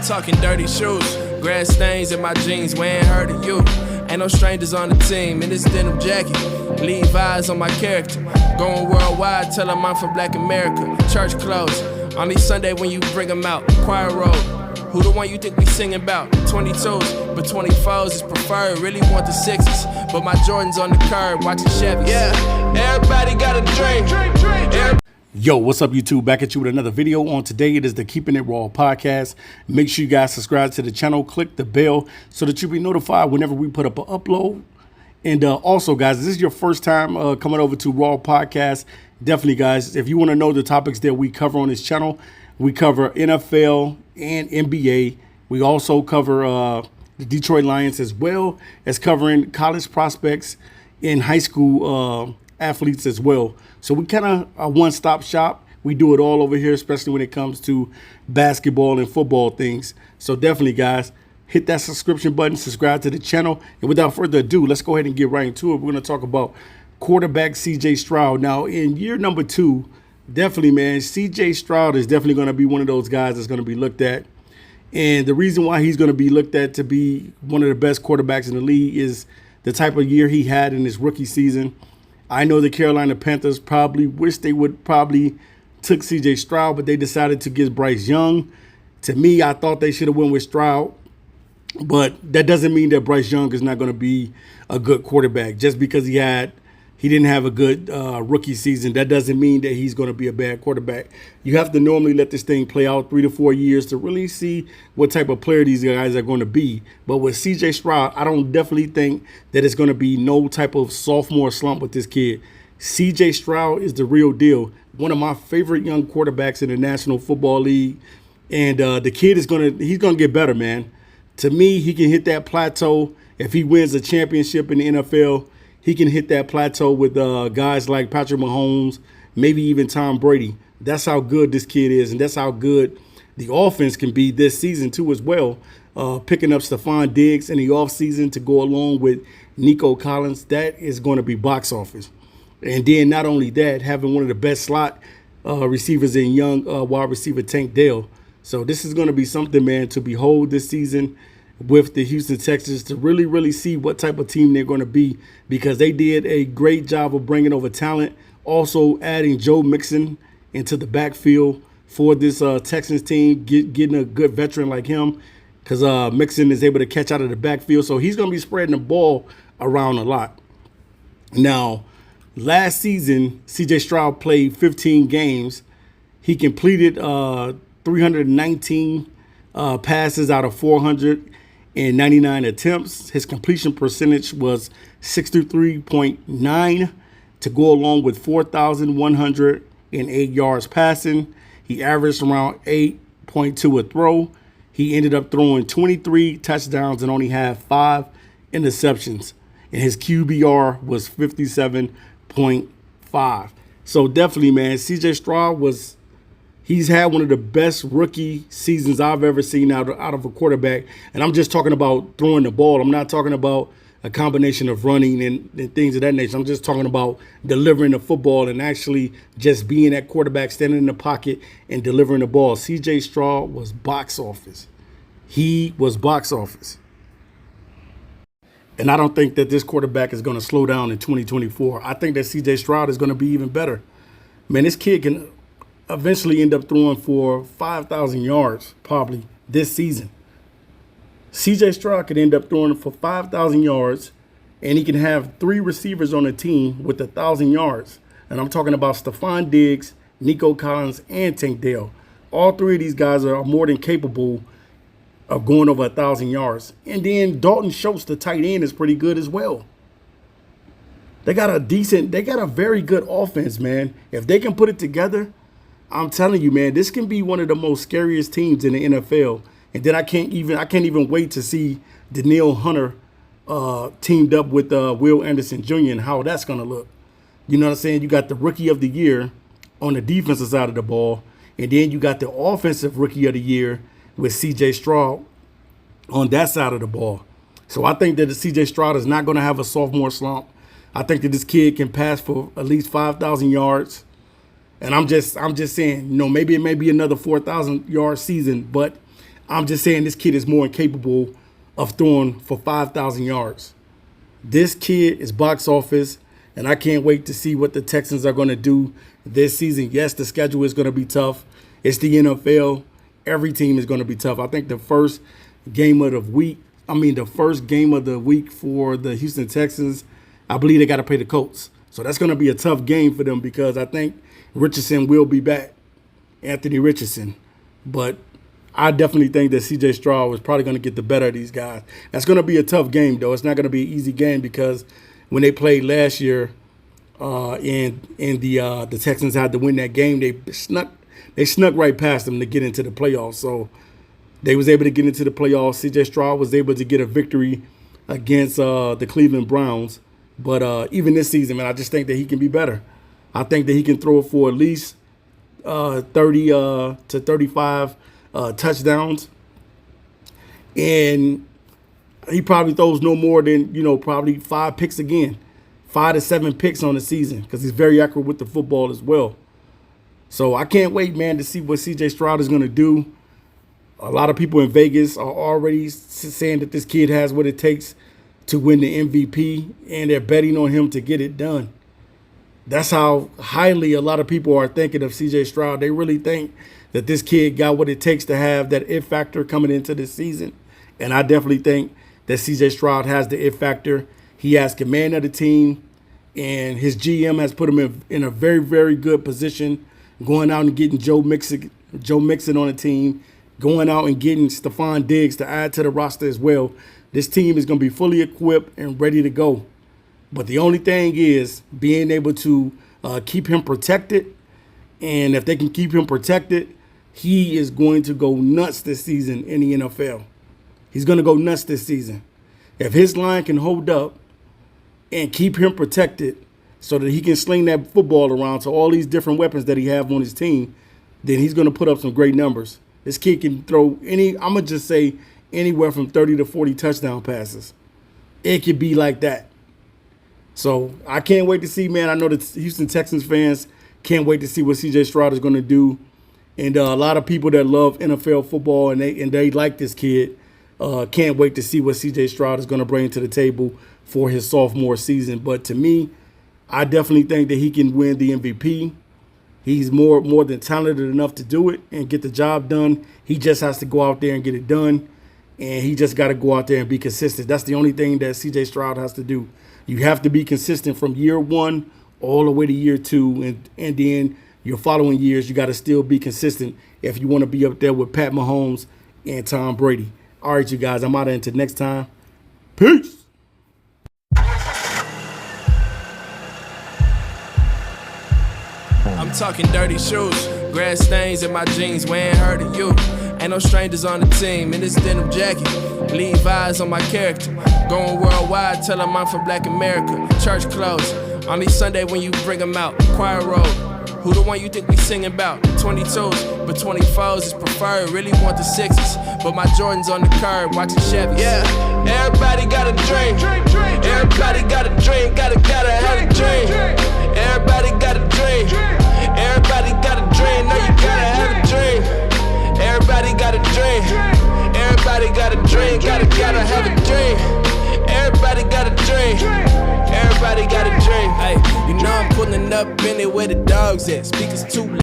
I'm talking dirty shoes. Grass stains in my jeans, we ain't heard of you. Ain't no strangers on the team in this denim jacket. Levi's on my character. Going worldwide, tell them I'm from Black America. Church clothes, only Sunday when you bring them out. Choir road, who the one you think we singing about? 22s, but 24s is preferred. Really want the 6s, but my Jordan's on the curb, watching Chevys. Yeah, everybody got a dream. Yo, what's up, YouTube? Back at you with another video. On today, it is the Keeping It Raw podcast. Make sure you guys subscribe to the channel, click the bell so that you'll be notified whenever we put up an upload. And also, guys, if this is your first time coming over to Raw Podcast, definitely, guys, if you want to know the topics that we cover on this channel, we cover NFL and NBA. We also cover the Detroit Lions, as well as covering college prospects and high school athletes as well. So we kind of a one-stop shop. We do it all over here, especially when it comes to basketball and football things. So definitely, guys, hit that subscription button, subscribe to the channel. And without further ado, let's go ahead and get right into it. We're going to talk about quarterback CJ Stroud. Now, in year number 2, definitely, man, CJ Stroud is definitely going to be one of those guys that's going to be looked at. And the reason why he's going to be looked at to be one of the best quarterbacks in the league is the type of year he had in his rookie season. I know the Carolina Panthers probably wish they would probably took CJ Stroud, but they decided to get Bryce Young. To me, I thought they should have went with Stroud. But that doesn't mean that Bryce Young is not going to be a good quarterback. Just because he didn't have a good rookie season, that doesn't mean that he's going to be a bad quarterback. You have to normally let this thing play out 3 to 4 years to really see what type of player these guys are going to be. But with CJ Stroud, I don't definitely think that it's going to be no type of sophomore slump with this kid. CJ Stroud is the real deal. One of my favorite young quarterbacks in the National Football League. And the kid he's going to get better, man. To me, he can hit that plateau. If he wins a championship in the NFL, he can hit that plateau with guys like Patrick Mahomes, maybe even Tom Brady. That's how good this kid is, and that's how good the offense can be this season too as well. Picking up Stephon Diggs in the offseason to go along with Nico Collins, that is going to be box office. And then not only that, having one of the best slot receivers in young wide receiver Tank Dell. So this is going to be something, man, to behold this season with the Houston Texans, to really, really see what type of team they're going to be, because they did a great job of bringing over talent, also adding Joe Mixon into the backfield for this Texans team, getting a good veteran like him, because Mixon is able to catch out of the backfield. So he's going to be spreading the ball around a lot. Now, last season, CJ Stroud played 15 games. He completed 319 passes out of 499 attempts. His completion percentage was 63.9 to go along with 4,108 yards passing. He averaged around 8.2 a throw. He ended up throwing 23 touchdowns and only had 5 interceptions. And his QBR was 57.5. So definitely, man, CJ Stroud he's had one of the best rookie seasons I've ever seen out of a quarterback. And I'm just talking about throwing the ball. I'm not talking about a combination of running and things of that nature. I'm just talking about delivering the football and actually just being that quarterback, standing in the pocket and delivering the ball. CJ Stroud was box office. He was box office. And I don't think that this quarterback is going to slow down in 2024. I think that CJ Stroud is going to be even better. Man, this kid can eventually end up throwing for 5,000 yards probably this season. CJ Stroud could end up throwing for 5,000 yards, and he can have 3 receivers on the team with 1,000 yards. And I'm talking about Stephon Diggs, Nico Collins, and Tank Dell. All 3 of these guys are more than capable of going over 1,000 yards. And then Dalton Schultz, the tight end, is pretty good as well. They got a very good offense, man. If they can put it together, I'm telling you, man, this can be one of the most scariest teams in the NFL. And then I can't even wait to see Danielle Hunter teamed up with Will Anderson Jr. and how that's going to look. You know what I'm saying? You got the rookie of the year on the defensive side of the ball, and then you got the offensive rookie of the year with CJ Stroud on that side of the ball. So I think that the CJ Stroud is not going to have a sophomore slump. I think that this kid can pass for at least 5,000 yards. And I'm just saying, maybe it may be another 4,000 yard season, but I'm just saying this kid is more incapable of throwing for 5,000 yards. This kid is box office, and I can't wait to see what the Texans are going to do this season. Yes, the schedule is going to be tough. It's the NFL. Every team is going to be tough. I think the first game of the week for the Houston Texans, I believe they got to play the Colts. So that's going to be a tough game for them because I think Richardson will be back, Anthony Richardson. But I definitely think that CJ Stroud is probably going to get the better of these guys. That's going to be a tough game, though. It's not going to be an easy game because when they played last year and the Texans had to win that game, they snuck right past them to get into the playoffs. So they was able to get into the playoffs. CJ Stroud was able to get a victory against the Cleveland Browns. But even this season, man, I just think that he can be better. I think that he can throw for at least 30 to 35 touchdowns. And he probably throws no more than, probably 5 picks again. 5 to 7 picks on the season because he's very accurate with the football as well. So I can't wait, man, to see what CJ Stroud is going to do. A lot of people in Vegas are already saying that this kid has what it takes to win the MVP, and they're betting on him to get it done. That's how highly a lot of people are thinking of CJ Stroud. They really think that this kid got what it takes to have that it factor coming into this season. And I definitely think that CJ Stroud has the it factor. He has command of the team, and his GM has put him in a very, very good position, going out and getting Joe Mixon on the team, going out and getting Stephon Diggs to add to the roster as well. This team is going to be fully equipped and ready to go. But the only thing is being able to keep him protected. And if they can keep him protected, he is going to go nuts this season in the NFL. He's going to go nuts this season. If his line can hold up and keep him protected so that he can sling that football around to all these different weapons that he have on his team, then he's going to put up some great numbers. This kid can throw I'm going to just say anywhere from 30 to 40 touchdown passes. It could be like that. So I can't wait to see, man. I know the Houston Texans fans can't wait to see what CJ Stroud is going to do. And a lot of people that love NFL football and they like this kid can't wait to see what CJ Stroud is going to bring to the table for his sophomore season. But to me, I definitely think that he can win the MVP. He's more than talented enough to do it and get the job done. He just has to go out there and get it done. And he just got to go out there and be consistent. That's the only thing that CJ Stroud has to do. You have to be consistent from year 1 all the way to year 2. And then your following years, you got to still be consistent if you want to be up there with Pat Mahomes and Tom Brady. All right, you guys, I'm out of until next time. Peace. I'm talking dirty shoes, grass stains in my jeans, we ain't heard of you. Ain't no strangers on the team, in this denim jacket, Levi's on my character. Going worldwide, tell them I'm from Black America. Church clothes, on each Sunday when you bring them out. Choir road, who the one you think we singing about? 22s, but 24s is preferred. Really want the 6s, but my Jordan's on the curb, watching Chevy. Yeah, everybody got a dream. Everybody got a dream, gotta have a dream. Everybody got a dream. Everybody got a dream, no you gotta have a dream. Everybody got a dream. Everybody got a dream, gotta have a dream. Everybody got a dream. Everybody got a dream. Hey, you know I'm pulling up in it where the dogs at. Speakers too loud.